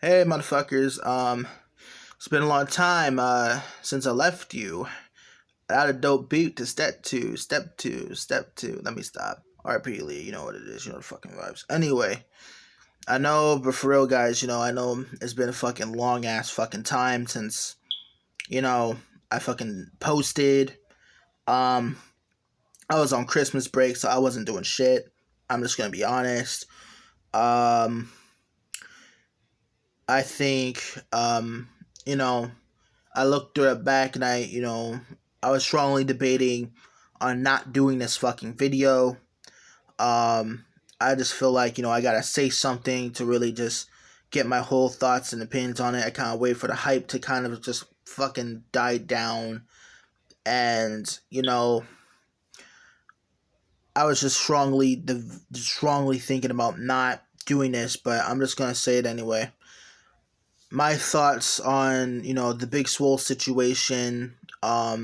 Hey, motherfuckers. It's been a long time since I left you. Add a dope beat to step two, step two, step two. Let me stop. RP Lee, you know what it is. You know the fucking vibes. Anyway, I know, but for real, guys, I know it's been a fucking long ass fucking time since I fucking posted. Um, I was on Christmas break, so I wasn't doing shit. I'm just gonna be honest. Um, I think you know I looked through it back and I was strongly debating on not doing this fucking video. Um, I just feel like, I gotta say something to really just get my whole thoughts and opinions on it. I kind of wait for the hype to kind of just fucking die down. And, I was just strongly thinking about not doing this, but I'm just gonna say it anyway. My thoughts on, the Big Swole situation, how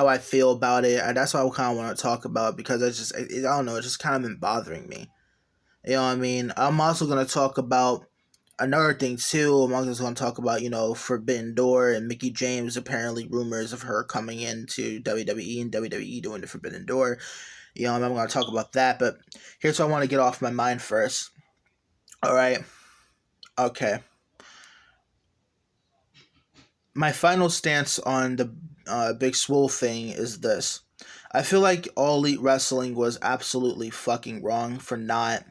I feel about it. And that's what I kind of want to talk about because I don't know, it's just kind of been bothering me. You know what I mean? I'm also going to talk about another thing too. I'm also going to talk about, Forbidden Door and Mickie James, apparently rumors of her coming into WWE and WWE doing the Forbidden Door. I'm going to talk about that. But here's what I want to get off my mind first. All right. Okay. My final stance on the Big Swole thing is this. I feel like All Elite Wrestling was absolutely fucking wrong for not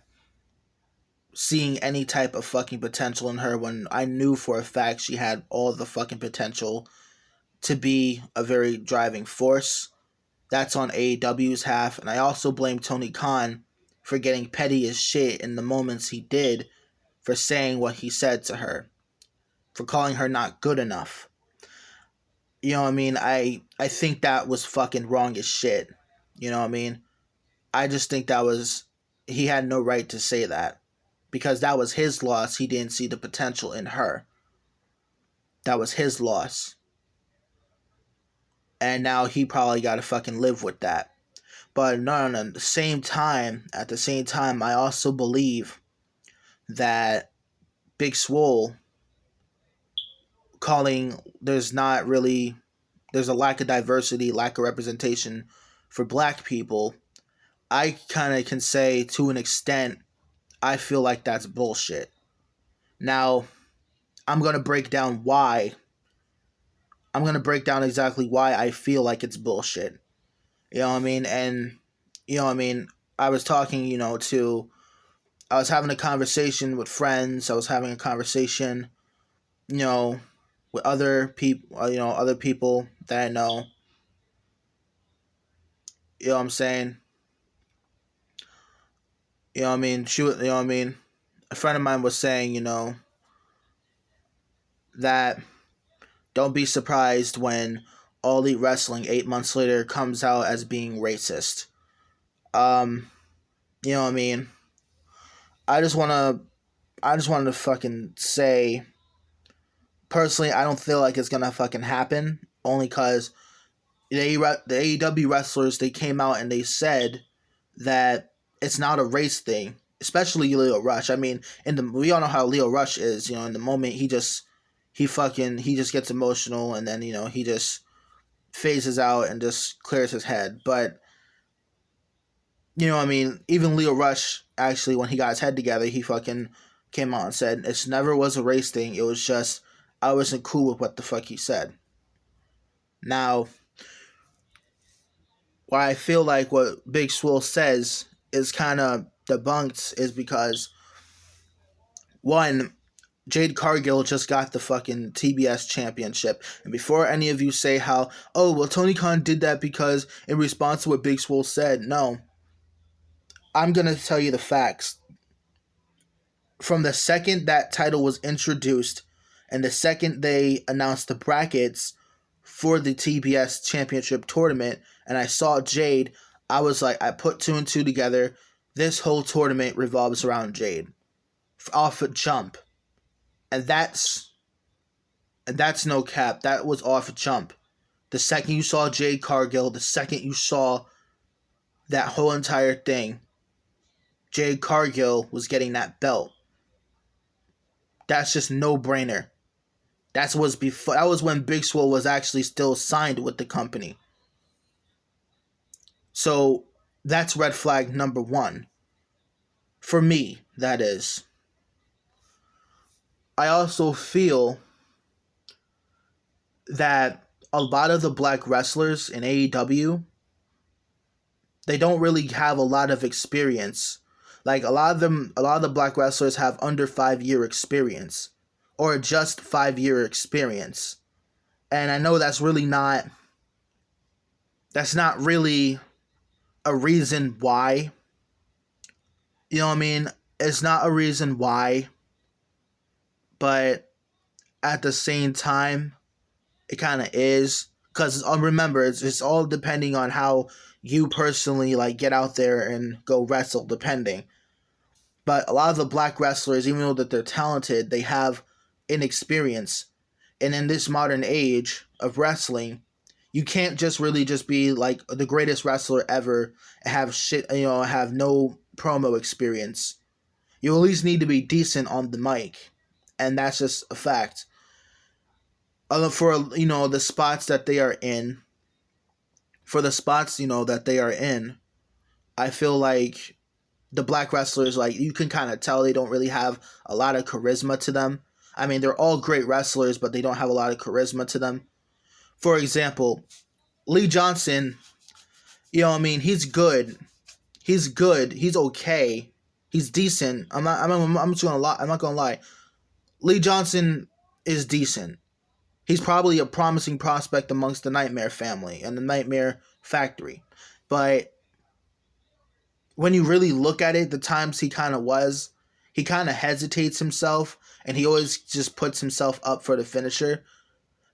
seeing any type of fucking potential in her when I knew for a fact she had all the fucking potential to be a very driving force. That's on AEW's half, and I also blame Tony Khan for getting petty as shit in the moments he did for saying what he said to her, for calling her not good enough. You know what I mean? I think that was fucking wrong as shit. You know what I mean? I just think he had no right to say that because that was his loss. He didn't see the potential in her. That was his loss. And now he probably got to fucking live with that. But no, at the same time, I also believe that Big Swole calling there's a lack of diversity, lack of representation for black people. I kind of can say to an extent, I feel like that's bullshit. Now, I'm going to break down why. I'm going to break down exactly why I feel like it's bullshit. You know what I mean? And, you know what I mean? I was talking, I was having a conversation with friends. I was having a conversation, with other people, other people that I know. You know what I'm saying? You know what I mean? You know what I mean? A friend of mine was saying, that don't be surprised when All Elite Wrestling 8 months later comes out as being racist. Um, you know what I mean? I just wanna I just wanted to fucking say personally I don't feel like it's gonna fucking happen only cause the AEW wrestlers they came out and they said that it's not a race thing, especially Leo Rush. I mean, we all know how Leo Rush is. In the moment he just gets emotional and then he just phases out and just clears his head. But I mean, even Leo Rush actually when he got his head together, he fucking came out and said it never was a race thing. It was just I wasn't cool with what the fuck he said. Now, why I feel like what Big Swole says is kind of debunked is because one, Jade Cargill just got the fucking TBS championship. And before any of you say how, oh, well, Tony Khan did that because in response to what Big Swole said, no. I'm going to tell you the facts. From the second that title was introduced and the second they announced the brackets for the TBS championship tournament and I saw Jade, I was like, I put two and two together. This whole tournament revolves around Jade. Off a jump. And that's no cap. That was off a jump. The second you saw Jade Cargill, the second you saw that whole entire thing, Jade Cargill was getting that belt. That's just no brainer. That was when Big Swole was actually still signed with the company. So that's red flag number one. For me, that is. I also feel that a lot of the black wrestlers in AEW, they don't really have a lot of experience. Like a lot of the black wrestlers have under 5 year experience, or just 5 year experience. And I know that's not really a reason why. You know what I mean? It's not a reason why, but at the same time, it kind of is. Because remember, it's all depending on how you personally like get out there and go wrestle, depending. But a lot of the black wrestlers, even though that they're talented, they have inexperience. And in this modern age of wrestling, you can't just really just be like the greatest wrestler ever and have no promo experience. You at least need to be decent on the mic, and that's just a fact. For the spots that they are in, I feel like the black wrestlers, like, you can kind of tell they don't really have a lot of charisma to them. I mean, they're all great wrestlers, but they don't have a lot of charisma to them. For example, Lee Johnson, he's good. He's good. He's okay. He's decent. I'm just gonna lie. I'm not gonna lie. Lee Johnson is decent. He's probably a promising prospect amongst the Nightmare family and the Nightmare Factory. But when you really look at it, the times he kind of hesitates himself, and he always just puts himself up for the finisher.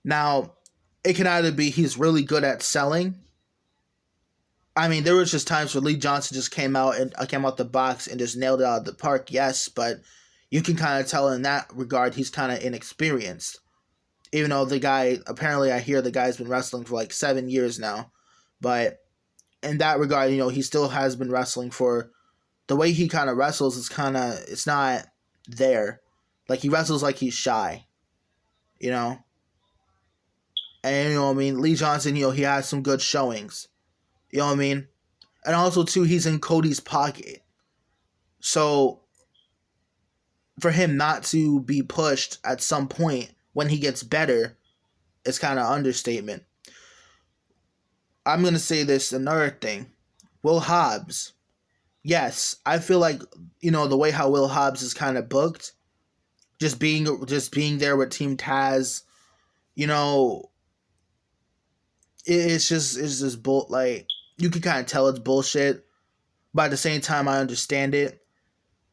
Now, it can either be he's really good at selling. I mean, there was just times where Lee Johnson just came out the box and just nailed it out of the park, yes, but you can kind of tell in that regard he's kind of inexperienced. Even though the guy, apparently I hear the guy's been wrestling for like 7 years now. But in that regard, he still has been wrestling for, the way he kind of wrestles is it's not there. Like, he wrestles like he's shy, you know? And, Lee Johnson, he has some good showings. You know what I mean? And also, too, he's in Cody's pocket. So, for him not to be pushed at some point when he gets better, it's kind of understatement. I'm going to say this, another thing. Will Hobbs. Yes, I feel like, the way how Will Hobbs is kind of booked, just being there with Team Taz, it's just like, you can kind of tell it's bullshit, but at the same time I understand it,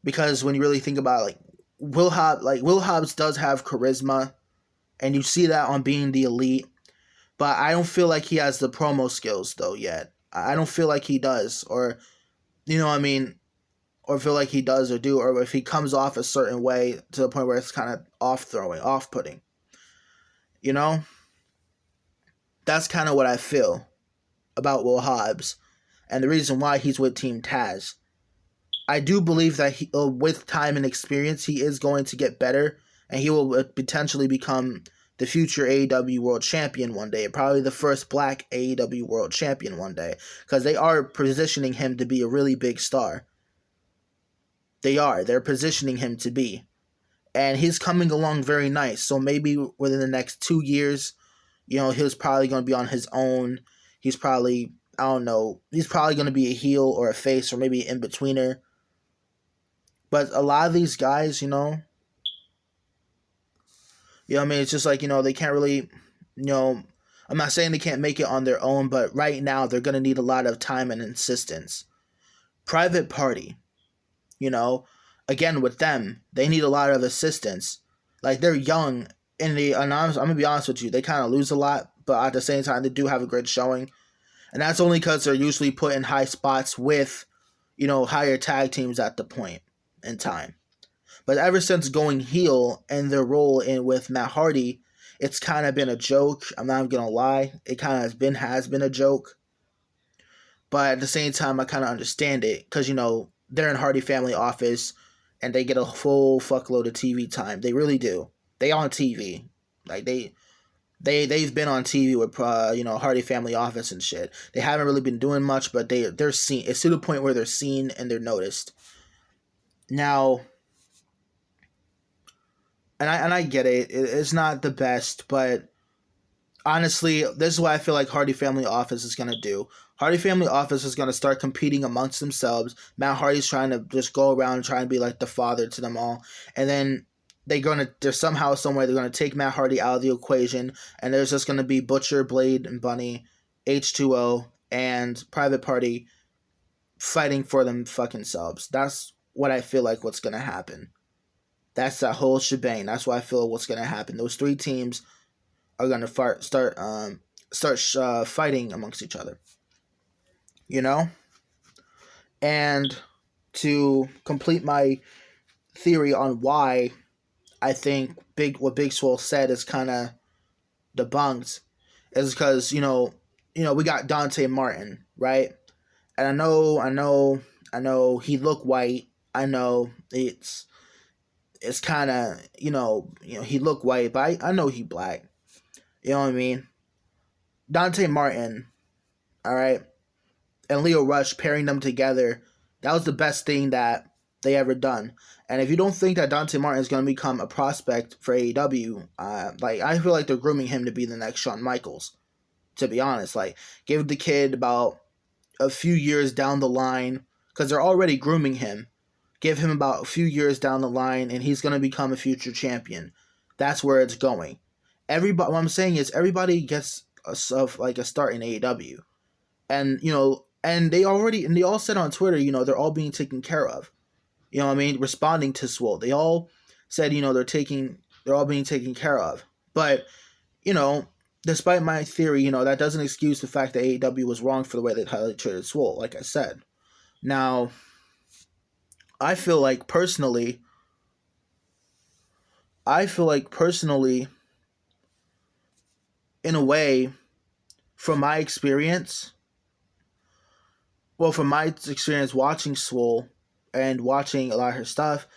because when you really think about it, like, Will Hobbs does have charisma, and you see that on Being the Elite, but I don't feel like he has the promo skills though yet. I don't feel like he does, or or feel like he does or do, or if he comes off a certain way to the point where it's kind of off-putting. That's kind of what I feel about Will Hobbs, and the reason why he's with Team Taz. I do believe that with time and experience, he is going to get better, and he will potentially become the future AEW World Champion one day, probably the first black AEW World Champion one day, because they are positioning him to be a really big star. They're positioning him to be, and he's coming along very nice, so maybe within the next 2 years, he's probably going to be on his own. He's probably, I don't know, he's probably going to be a heel or a face or maybe an in-betweener. But a lot of these guys, it's just like, they can't really, I'm not saying they can't make it on their own, but right now they're going to need a lot of time and insistence. Private Party, again with them, they need a lot of assistance. Like, they're young, and I'm going to be honest with you, they kind of lose a lot, but at the same time, they do have a great showing. And that's only because they're usually put in high spots with, higher tag teams at the point in time. But ever since going heel and their role in with Matt Hardy, it's kind of been a joke. I'm not going to lie. It kind of has been a joke. But at the same time, I kind of understand it because, they're in Hardy family office. and they get a full fuckload of TV time. They really do. They on TV, like they've been on TV with Hardy Family Office and shit. They haven't really been doing much, but they're seen. It's to the point where they're seen and they're noticed. Now, and I get it. It's not the best, but honestly, this is what I feel like Hardy Family Office is gonna do. Hardy Family Office is gonna start competing amongst themselves. Matt Hardy's trying to just go around and try and be like the father to them all, and then they're somehow, somewhere they're gonna take Matt Hardy out of the equation, and there's just gonna be Butcher, Blade, and Bunny, H2O, and Private Party fighting for them fucking selves. That's what I feel like what's gonna happen. That's that whole shebang. That's what I feel what's gonna happen. Those three teams are gonna start fighting amongst each other. You know, and to complete my theory on why I think what Big Swole said is kind of debunked is because we got Dante Martin, right? And I know he look white. I know it's kind of he look white, but I know he black. You know what I mean? Dante Martin, all right, and Leo Rush pairing them together, that was the best thing that they ever done. And if you don't think that Dante Martin is going to become a prospect for AEW, I feel like they're grooming him to be the next Shawn Michaels. To be honest, give the kid about a few years down the line, because they're already grooming him. Give him about a few years down the line, and he's going to become a future champion. That's where it's going. Everybody, what I'm saying is, everybody gets a start in AEW, and and they all said on Twitter, they're all being taken care of. You know what I mean? Responding to Swole, they all said, they're all being taken care of. But despite my theory, that doesn't excuse the fact that AEW was wrong for the way they treated Swole. Like I said, now I feel like personally, in a way, from my experience watching Swole and watching a lot of her stuff,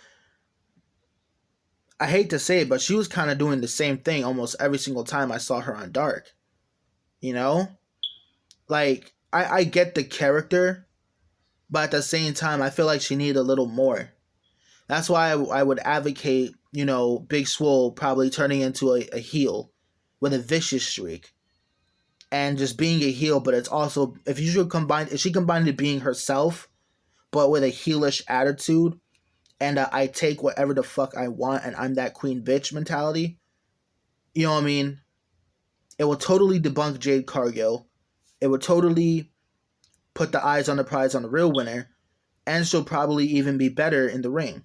I hate to say it, but she was kind of doing the same thing almost every single time I saw her on Dark. I get the character, but at the same time, I feel like she needed a little more. That's why I would advocate, Big Swole probably turning into a heel with a vicious streak and just being a heel, but it's also, if she combined it being herself, but with a heelish attitude, and I take whatever the fuck I want, and I'm that queen bitch mentality, you know what I mean? It will totally debunk Jade Cargill. It would totally put the eyes on the prize on the real winner, and she'll probably even be better in the ring,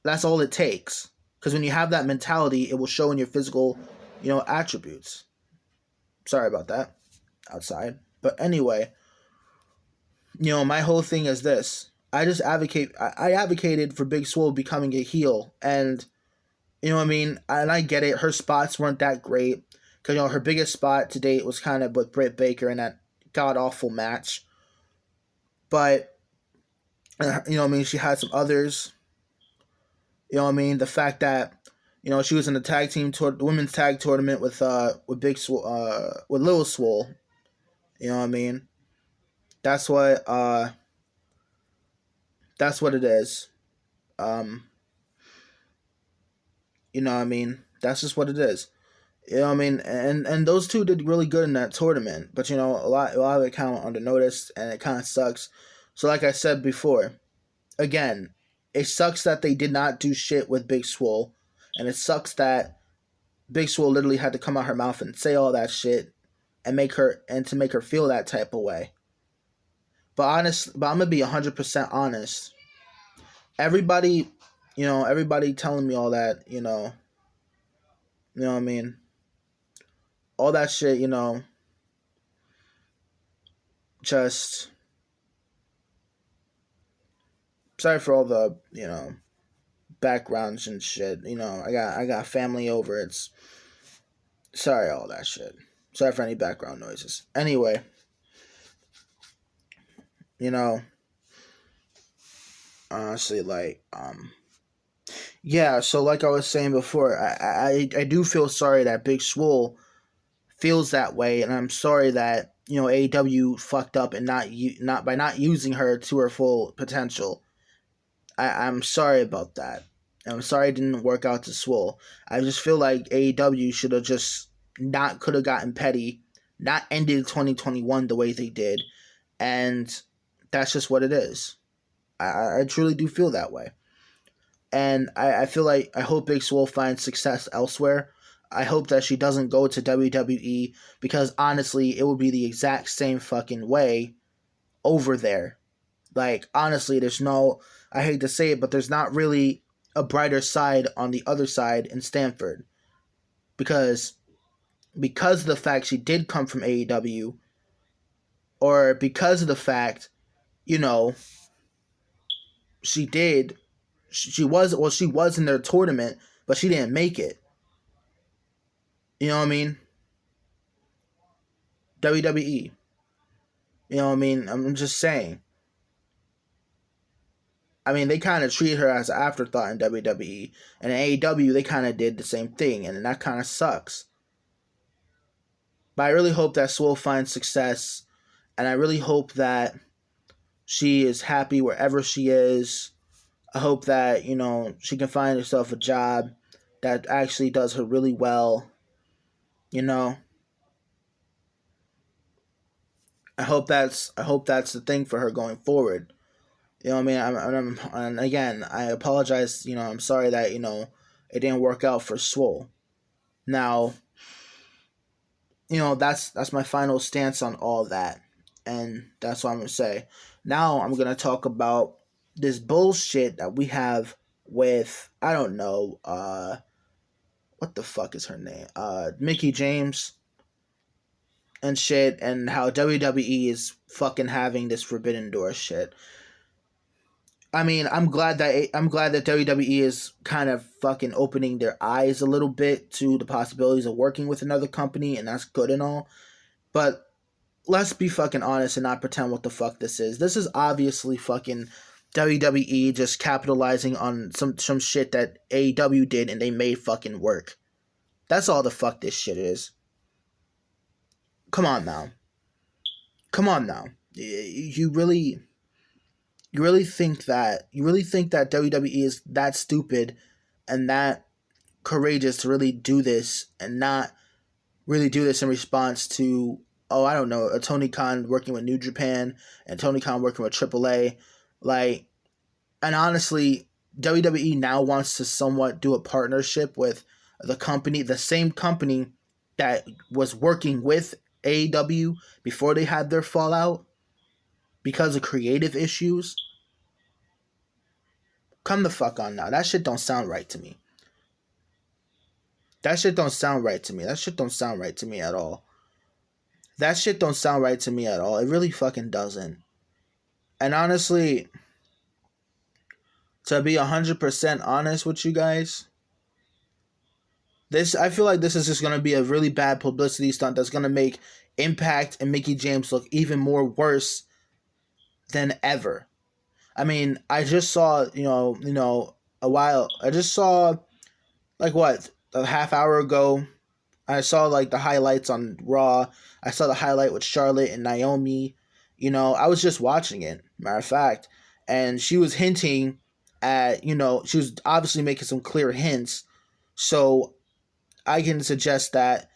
That's all it takes. Because when you have that mentality, it will show in your physical, attributes. Sorry about that. Outside. But anyway, my whole thing is this. I advocated for Big Swole becoming a heel, and you know what I mean? And I get it, her spots weren't that great, because her biggest spot to date was kind of with Britt Baker in that god-awful match. But she had some others. The fact that she was in the the women's tag tournament with Big Swole, with Lil Swole. That's what it is. That's just what it is. And those two did really good in that tournament, but a lot of it kind of under noticed, and it kind of sucks. So like I said before, again, it sucks that they did not do shit with Big Swole, and it sucks that Big Swole literally had to come out her mouth and say all that shit and make her feel that type of way. But I'm gonna be 100% honest. Everybody telling me all that, what I mean? All that shit, just sorry for all the, backgrounds and shit. I got family over. It's sorry all that shit. Sorry for any background noises. Anyway, Honestly, yeah. So like I was saying before, I do feel sorry that Big Swole feels that way, and I'm sorry that AEW fucked up and not by not using her to her full potential. I'm sorry about that. I'm sorry it didn't work out to Swole. I just feel like AEW should have just not could have gotten petty, not ended 2021 the way they did, and that's just what it is. I truly do feel that way. And I feel like I hope Big Swole finds success elsewhere. I hope that she doesn't go to WWE because honestly, it would be the exact same fucking way over there. Like, honestly, there's no, I hate to say it, but there's not really a brighter side on the other side in Stanford. Because of the fact she did come from AEW, or because of the fact, you know, she did, she was in their tournament, but she didn't make it. You know what I mean? WWE. You know what I mean? I'm just saying. I mean, they kind of treated her as an afterthought in WWE, and in AEW they kind of did the same thing, and that kind of sucks. But I really hope that Swole finds success, and I really hope that she is happy wherever she is. I hope that she can find herself a job that actually does her really well. You know, I hope that's the thing for her going forward. You know what I mean? And again, I apologize. I'm sorry that it didn't work out for Swole. Now, that's my final stance on all that, and that's what I'm gonna say. Now I'm gonna talk about this bullshit that we have with I don't know what the fuck is her name Mickie James and shit, and how WWE is fucking having this Forbidden Door shit. I mean, I'm glad that WWE is kind of fucking opening their eyes a little bit to the possibilities of working with another company, and that's good and all. But let's be fucking honest and not pretend what the fuck this is. This is obviously fucking WWE just capitalizing on some shit that AEW did and they made fucking work. That's all the fuck this shit is. Come on now. Come on now. You really think that WWE is that stupid and that courageous to really do this and not really do this in response to, oh, I don't know, a Tony Khan working with New Japan and Tony Khan working with AAA. Like, and honestly, WWE now wants to somewhat do a partnership with the same company that was working with AEW before they had their fallout because of creative issues. Come the fuck on now. That shit don't sound right to me. That shit don't sound right to me. That shit don't sound right to me at all. That shit don't sound right to me at all. It really fucking doesn't. And honestly, to be 100% honest with you guys, I feel like this is just gonna be a really bad publicity stunt that's gonna make Impact and Mickie James look even more worse than ever. I mean, I just saw, a while. I just saw like what a half hour ago. I saw like the highlights on Raw. I saw the highlight with Charlotte and Naomi. I was just watching it, matter of fact. And she was hinting at, she was obviously making some clear hints. So I can suggest that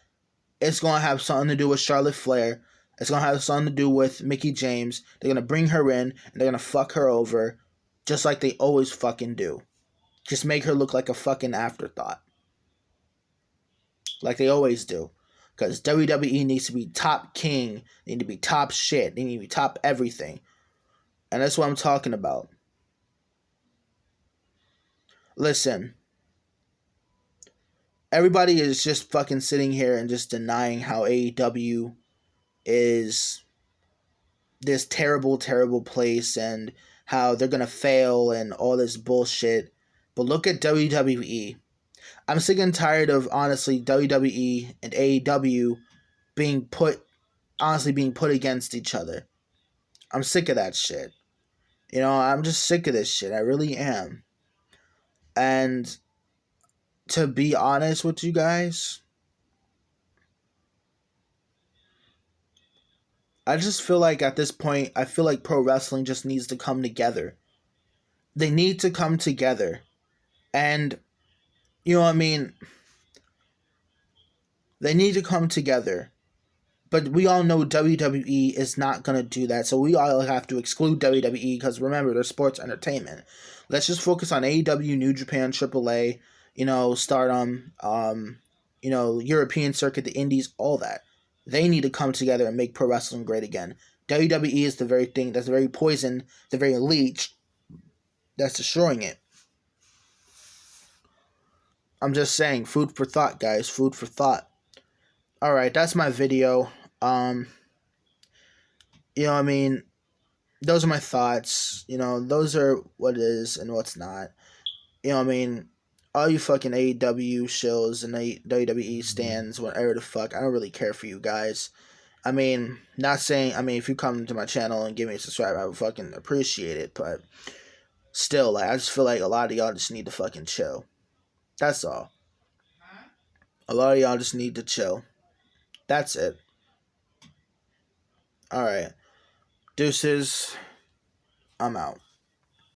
it's going to have something to do with Charlotte Flair. It's going to have something to do with Mickie James. They're going to bring her in and they're going to fuck her over just like they always fucking do. Just make her look like a fucking afterthought. Like they always do. Because WWE needs to be top king. They need to be top shit. They need to be top everything. And that's what I'm talking about. Listen. Everybody is just fucking sitting here and just denying how AEW is this terrible, terrible place and how they're gonna fail and all this bullshit. But look at WWE. I'm sick and tired of honestly WWE and AEW being put being put against each other. I'm sick of that shit. You know, I'm just sick of this shit. I really am. And to be honest with you guys, I just feel like at this point, I feel like pro wrestling just needs to come together. They need to come together. And, you know what I mean? They need to come together. But we all know WWE is not going to do that. So we all have to exclude WWE because remember, they're sports entertainment. Let's just focus on AEW, New Japan, AAA, Stardom, European circuit, the Indies, all that. They need to come together and make pro wrestling great again. WWE is the very thing, that's the very poison, the very leech that's destroying it. I'm just saying, food for thought, guys. Food for thought. Alright, that's my video. You know what I mean? Those are my thoughts. Those are what is and what's not. You know what I mean? All you fucking AEW shows and WWE stands, whatever the fuck, I don't really care for you guys. I mean, not saying, if you come to my channel and give me a subscribe, I would fucking appreciate it, but still, like, I just feel like a lot of y'all just need to fucking chill. That's all. A lot of y'all just need to chill. That's it. Alright. Deuces. I'm out.